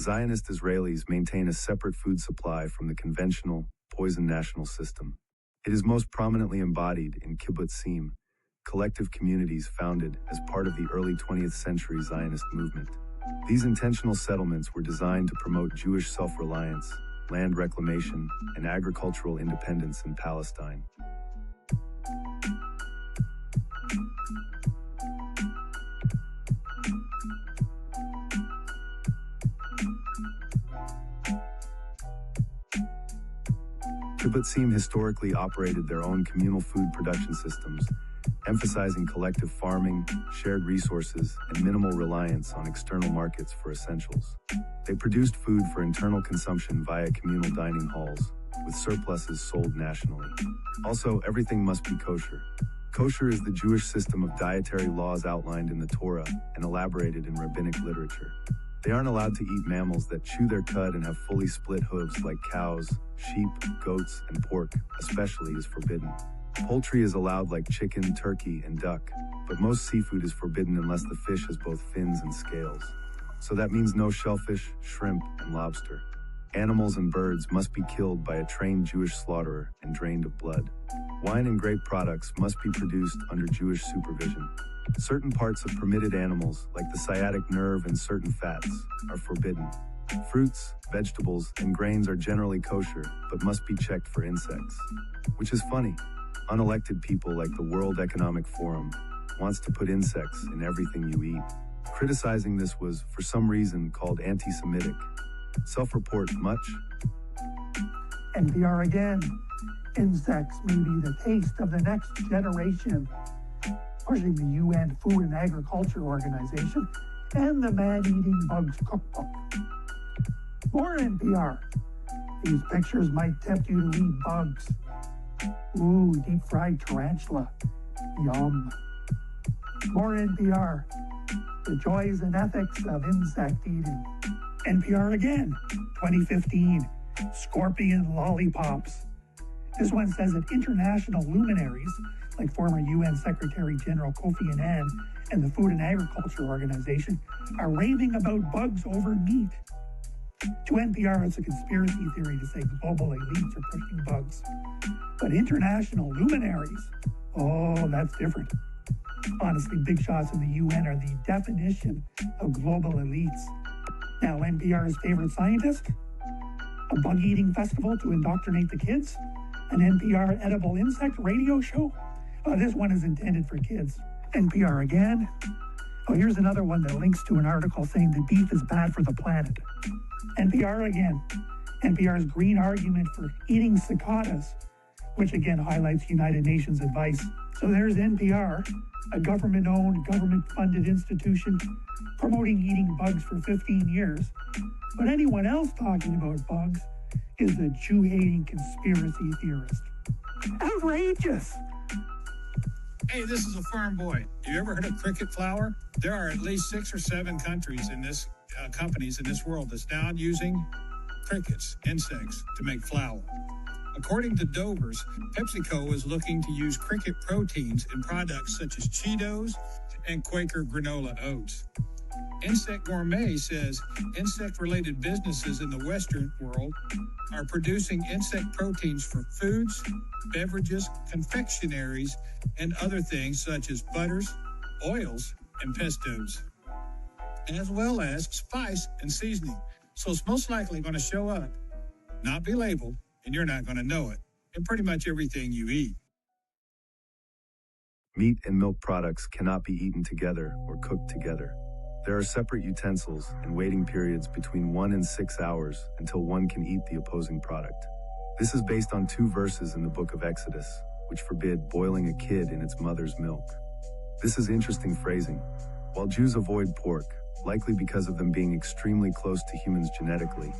Zionist Israelis maintain a separate food supply from the conventional, Poisonne national system. It is most prominently embodied in kibbutzim, collective communities founded as part of the early 20th century Zionist movement. These intentional settlements were designed to promote Jewish self-reliance, land reclamation, and agricultural independence in Palestine. Kibbutzim historically operated their own communal food production systems, emphasizing collective farming, shared resources, and minimal reliance on external markets for essentials. They produced food for internal consumption via communal dining halls, with surpluses sold nationally. Also, everything must be kosher. Kosher is the Jewish system of dietary laws outlined in the Torah and elaborated in rabbinic literature. They aren't allowed to eat mammals that chew their cud and have fully split hooves like cows, sheep, goats, and pork, especially is forbidden. Poultry is allowed like chicken, turkey, and duck, but most seafood is forbidden unless the fish has both fins and scales. So that means no shellfish, shrimp, and lobster. Animals and birds must be killed by a trained Jewish slaughterer and drained of blood. Wine and grape products must be produced under Jewish supervision. Certain parts of permitted animals, like the sciatic nerve and certain fats, are forbidden. Fruits, vegetables, and grains are generally kosher, but must be checked for insects. Which is funny. Unelected people like the World Economic Forum wants to put insects in everything you eat. Criticizing this was, for some reason, called anti-Semitic. Self-report much? NPR again. Insects may be the taste of the next generation, pushing the UN Food and Agriculture Organization and the Man-Eating Bugs Cookbook. More NPR. These pictures might tempt you to eat bugs. Ooh, deep-fried tarantula. Yum. More NPR. The joys and ethics of insect eating. NPR again. 2015. Scorpion lollipops. This one says that international luminaries, like former UN Secretary General Kofi Annan and the Food and Agriculture Organization, are raving about bugs over meat. To NPR, it's a conspiracy theory to say global elites are pushing bugs. But international luminaries, oh, that's different. Honestly, big shots in the UN are the definition of global elites. Now, NPR's favorite scientist? A bug-eating festival to indoctrinate the kids? An NPR edible insect radio show? Oh, this one is intended for kids. NPR again? Oh, here's another one that links to an article saying that beef is bad for the planet. NPR again. NPR's green argument for eating cicadas, which again highlights United Nations advice. So there's NPR, a government-owned, government-funded institution promoting eating bugs for 15 years. But anyone else talking about bugs is a Jew-hating conspiracy theorist. Outrageous! Hey, this is a farm boy. Have you ever heard of cricket flour? There are at least 6 or 7 countries in this companies in this world that's now using crickets, insects, to make flour. According to Dover's, PepsiCo is looking to use cricket proteins in products such as Cheetos and Quaker granola oats. Insect Gourmet says insect-related businesses in the Western world are producing insect proteins for foods, beverages, confectionaries, and other things such as butters, oils, and pestos, as well as spice and seasoning. So it's most likely going to show up, not be labeled, and you're not going to know it, in pretty much everything you eat. Meat and milk products cannot be eaten together or cooked together. There are separate utensils and waiting periods between 1 and 6 hours until one can eat the opposing product. This is based on 2 verses in the book of Exodus, which forbid boiling a kid in its mother's milk. This is interesting phrasing. While Jews avoid pork, likely because of them being extremely close to humans genetically,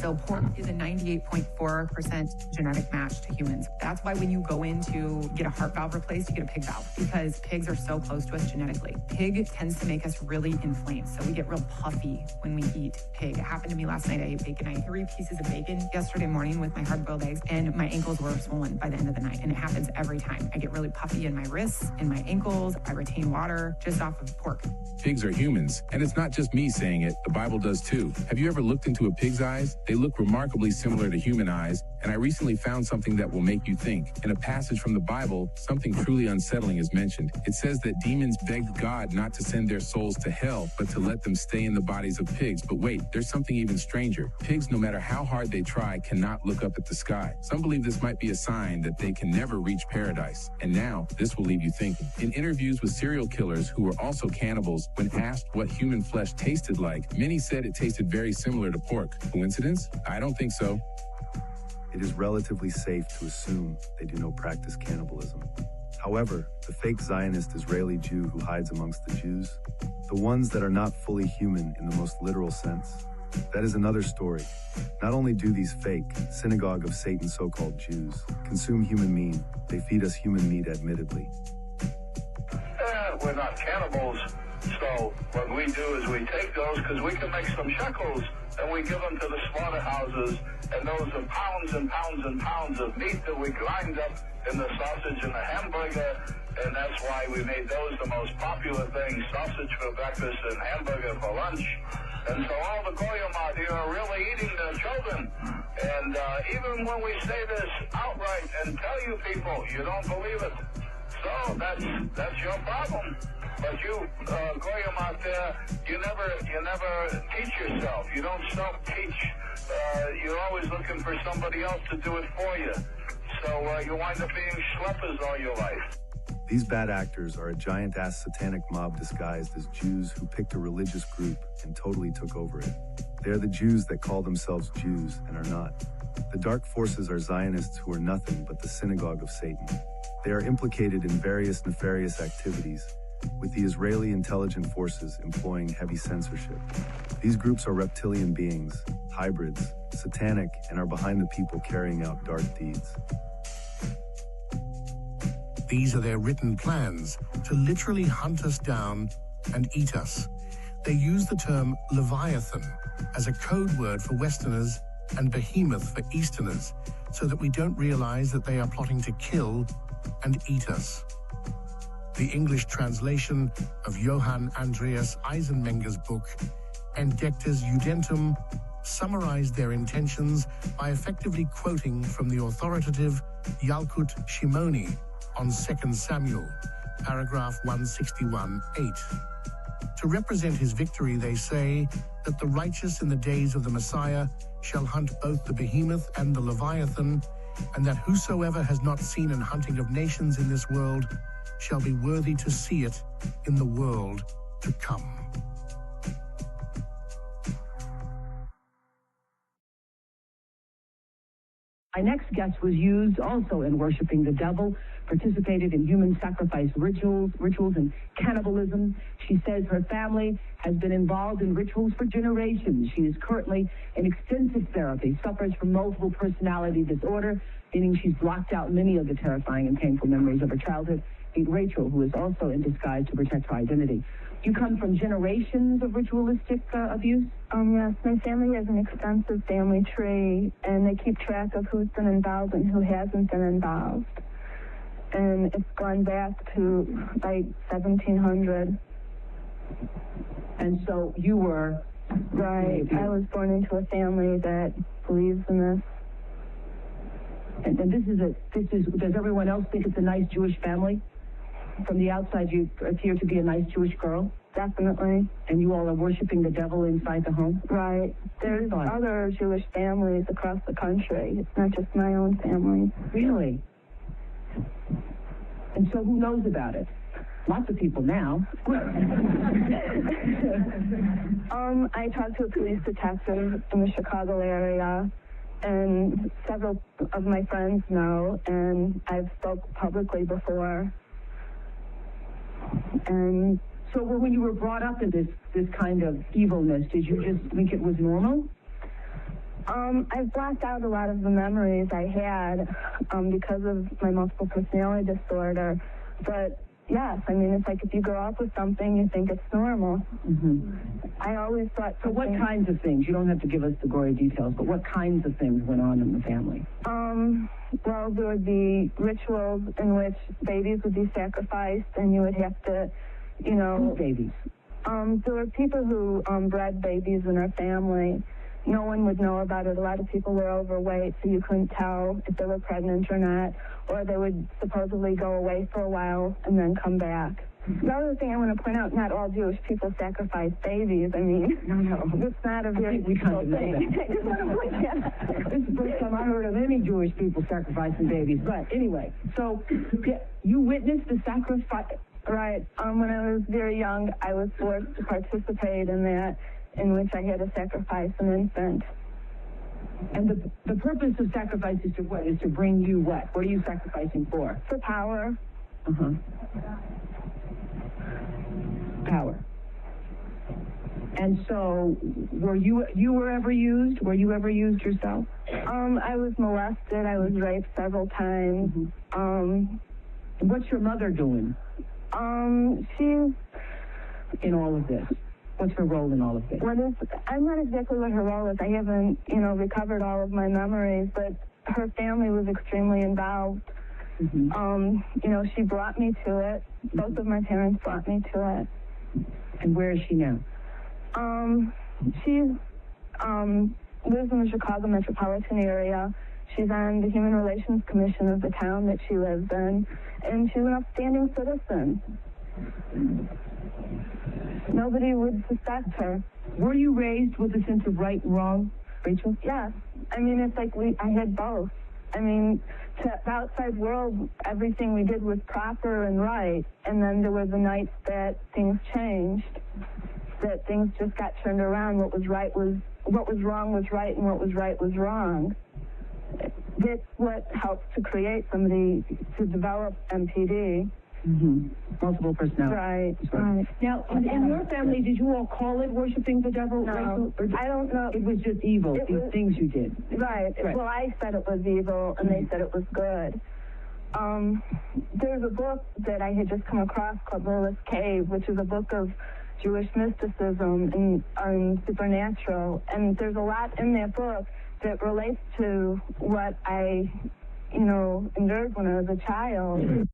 So pork is a 98.4% genetic match to humans. That's why when you go in to get a heart valve replaced, you get a pig valve, because pigs are so close to us genetically. Pig tends to make us really inflamed, so we get real puffy when we eat pig. It happened to me last night. I ate bacon. I ate 3 pieces of bacon yesterday morning with my hard-boiled eggs, and my ankles were swollen by the end of the night, and it happens every time. I get really puffy in my wrists, in my ankles. I retain water just off of pork. Pigs are humans, and it's not just me saying it. The Bible does too. Have you ever looked into a pig's eyes? They look remarkably similar to human eyes, and I recently found something that will make you think. In a passage from the Bible, something truly unsettling is mentioned. It says that demons begged God not to send their souls to hell, but to let them stay in the bodies of pigs. But wait, there's something even stranger. Pigs, no matter how hard they try, cannot look up at the sky. Some believe this might be a sign that they can never reach paradise. And now, this will leave you thinking. In interviews with serial killers who were also cannibals, when asked what human flesh tasted like, many said it tasted very similar to pork. Coincidence? I don't think so. It is relatively safe to assume they do no practice cannibalism. However, the fake Zionist Israeli Jew who hides amongst the Jews, the ones that are not fully human in the most literal sense, that is another story. Not only do these fake, synagogue of Satan so-called Jews consume human meat, they feed us human meat admittedly. We're not cannibals, so what we do is we take those because we can make some shekels and we give them to the slaughterhouses, and those are pounds and pounds and pounds of meat that we grind up in the sausage and the hamburger, and that's why we made those the most popular thing, sausage for breakfast and hamburger for lunch. And so all the goyim out here are really eating their children. And even when we say this outright and tell you people, you don't believe it. So that's your problem. But you, goyim out there, you never teach yourself. You don't self-teach. You're always looking for somebody else to do it for you. So you wind up being schleppers all your life. These bad actors are a giant-ass satanic mob disguised as Jews who picked a religious group and totally took over it. They are the Jews that call themselves Jews and are not. The dark forces are Zionists who are nothing but the synagogue of Satan. They are implicated in various nefarious activities, with the Israeli intelligence forces employing heavy censorship. These groups are reptilian beings, hybrids, satanic, and are behind the people carrying out dark deeds. These are their written plans to literally hunt us down and eat us. They use the term Leviathan as a code word for Westerners and Behemoth for Easterners, so that we don't realize that they are plotting to kill and eat us. The English translation of Johann Andreas Eisenmenger's book, Entdecktes Judentum, summarized their intentions by effectively quoting from the authoritative Yalkut Shimoni on 2 Samuel, paragraph 161:8. To represent his victory, they say that the righteous in the days of the Messiah shall hunt both the behemoth and the Leviathan, and that whosoever has not seen an hunting of nations in this world shall be worthy to see it in the world to come. My next guest was used also in worshiping the devil, participated in human sacrifice rituals and cannibalism. She says her family has been involved in rituals for generations. She is currently in extensive therapy, suffers from multiple personality disorder, meaning she's blocked out many of the terrifying and painful memories of her childhood. Meet Rachel, who is also in disguise to protect her identity. You come from generations of ritualistic abuse? Yes. My family has an extensive family tree, and they keep track of who's been involved and who hasn't been involved. And it's gone back to, like, 1700. And so you were... Right. I was born into a family that believes in this. And does everyone else think it's a nice Jewish family? From the outside, you appear to be a nice Jewish girl? Definitely. And you all are worshiping the devil inside the home? Right. There's other Jewish families across the country. It's not just my own family. Really? And so who knows about it? Lots of people now. I talked to a police detective in the Chicago area, and several of my friends know, and I've spoke publicly before. And so when you were brought up in this kind of evilness, did you just think it was normal? I've blocked out a lot of the memories I had because of my multiple personality disorder. But yes, I mean, it's like if you grow up with something, you think it's normal. Mm-hmm. I always thought. So what kinds of things? You don't have to give us the gory details, but what kinds of things went on in the family? Well, there would be rituals in which babies would be sacrificed, and you would have to, Who babies? There were people who bred babies in our family. No one would know about it. A lot of people were overweight, so you couldn't tell if they were pregnant or not, or they would supposedly go away for a while and then come back. The other thing I want to point out, not all Jewish people sacrifice babies. I mean, no. It's not a very difficult thing. This is the first time I heard of any Jewish people sacrificing babies. But anyway, so you witnessed the sacrifice. Right. When I was very young, I was forced to participate in that, in which I had to sacrifice an infant. And the purpose of sacrifice is to what? Is to bring you what? What are you sacrificing for? For power. Uh-huh. Power. And so, were you ever used? Were you ever used yourself? I was molested. I was raped several times. Mm-hmm. What's your mother doing? She's in all of this. What's her role in all of this? I'm not exactly what her role is. I haven't, recovered all of my memories, but her family was extremely involved. Mm-hmm. She brought me to it. Mm-hmm. Both of my parents brought me to it. And where is she now? She lives in the Chicago metropolitan area. She's on the Human Relations Commission of the town that she lives in, and she's an upstanding citizen. Nobody would suspect her. Were you raised with a sense of right and wrong, Rachel? Yes. I mean, it's like I had both. I mean, to the outside world, everything we did was proper and right, and then there were the nights that things changed, that things just got turned around. What was wrong was right, and what was right was wrong. That's what helps to create somebody, to develop MPD. Mm-hmm. Multiple personalities. Right. Now, in your family, did you all call it worshiping the devil? No, I don't know. It was just evil, these things you did. Right. Well, I said it was evil, and they said it was good. There's a book that I had just come across called Lilith's Cave, which is a book of Jewish mysticism and supernatural, and there's a lot in that book that relates to what I, endured when I was a child.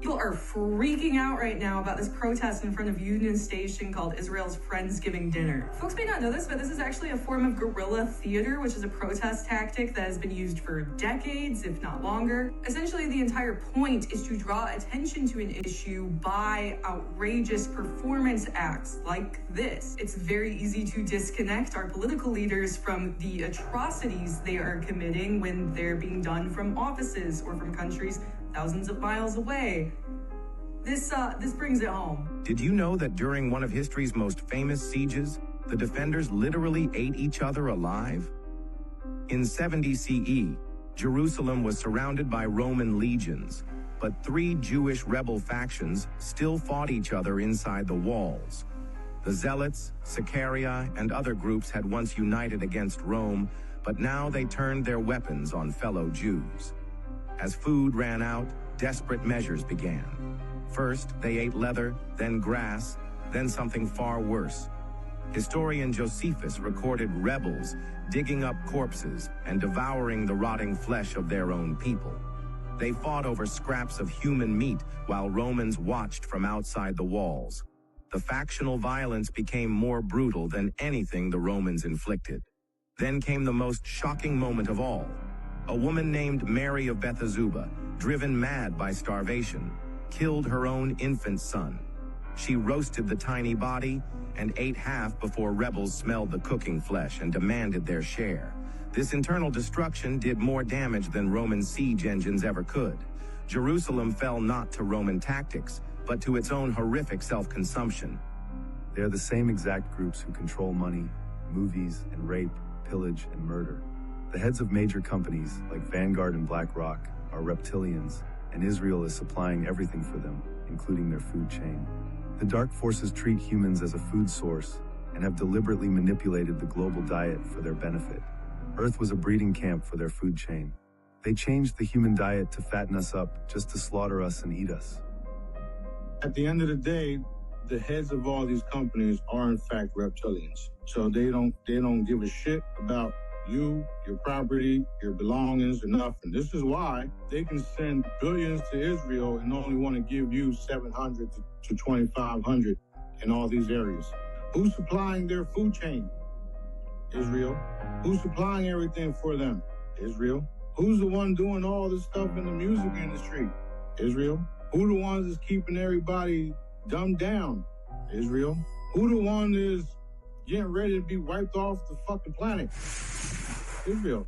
People are freaking out right now about this protest in front of Union Station called Israel's Friendsgiving Dinner. Folks may not know this, but this is actually a form of guerrilla theater, which is a protest tactic that has been used for decades, if not longer. Essentially, the entire point is to draw attention to an issue by outrageous performance acts like this. It's very easy to disconnect our political leaders from the atrocities they are committing when they're being done from offices or from countries thousands of miles away. This brings it home. Did you know that during one of history's most famous sieges, the defenders literally ate each other alive? In 70 CE, Jerusalem was surrounded by Roman legions, but 3 Jewish rebel factions still fought each other inside the walls. The Zealots, Sicarii, and other groups had once united against Rome, but now they turned their weapons on fellow Jews. As food ran out, desperate measures began. First, they ate leather, then grass, then something far worse. Historian Josephus recorded rebels digging up corpses and devouring the rotting flesh of their own people. They fought over scraps of human meat while Romans watched from outside the walls. The factional violence became more brutal than anything the Romans inflicted. Then came the most shocking moment of all. A woman named Mary of Bethsaida, driven mad by starvation, killed her own infant son. She roasted the tiny body and ate half before rebels smelled the cooking flesh and demanded their share. This internal destruction did more damage than Roman siege engines ever could. Jerusalem fell not to Roman tactics, but to its own horrific self-consumption. They are the same exact groups who control money, movies, and rape, pillage, and murder. The heads of major companies, like Vanguard and BlackRock, are reptilians, and Israel is supplying everything for them, including their food chain. The dark forces treat humans as a food source, and have deliberately manipulated the global diet for their benefit. Earth was a breeding camp for their food chain. They changed the human diet to fatten us up just to slaughter us and eat us. At the end of the day, the heads of all these companies are in fact reptilians. So they don't give a shit about you, your property, your belongings, or nothing. This is why they can send billions to Israel and only want to give you 700 to 2,500 in all these areas. Who's supplying their food chain? Israel. Who's supplying everything for them? Israel. Who's the one doing all this stuff in the music industry? Israel. Who the ones that's keeping everybody dumbed down? Israel. Who the one is getting ready to be wiped off the fucking planet? Israel.